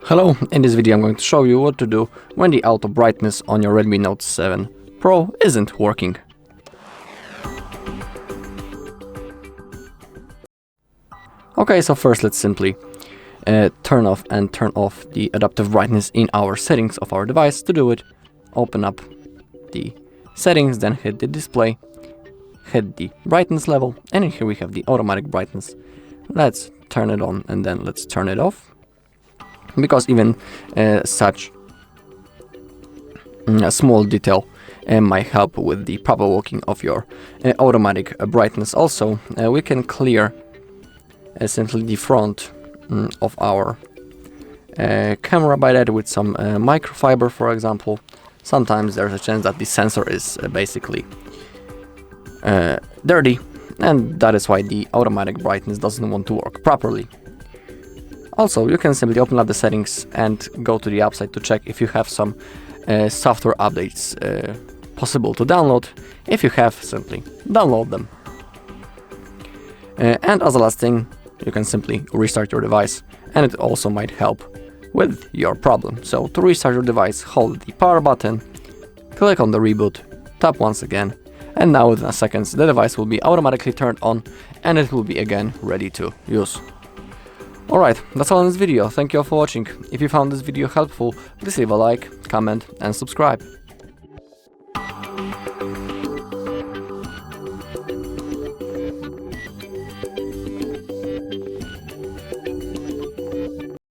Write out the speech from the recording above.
Hello, in this video I'm going to show you what to do when the auto brightness on your Redmi Note 7 Pro isn't working. Okay, so first let's simply turn off the adaptive brightness in our settings of our device. To do it, open up the settings, then hit the display, hit the brightness level, and here we have the automatic brightness. Let's turn it on and then let's turn it off, because even such a small detail might help with the proper working of your automatic brightness. Also, we can clear essentially the front of our camera by that with some microfiber, for example. Sometimes there's a chance that the sensor is basically dirty, and that is why the automatic brightness doesn't want to work properly. Also, you can simply open up the settings and go to the app site to check if you have some software updates possible to download. If you have, simply download them. And as a last thing, you can simply restart your device, and it also might help with your problem. So to restart your device, hold the power button, click on the reboot, tap once again, and now within a second the device will be automatically turned on and it will be again ready to use. Alright, that's all in this video. Thank you all for watching. If you found this video helpful, please leave a like, comment and subscribe.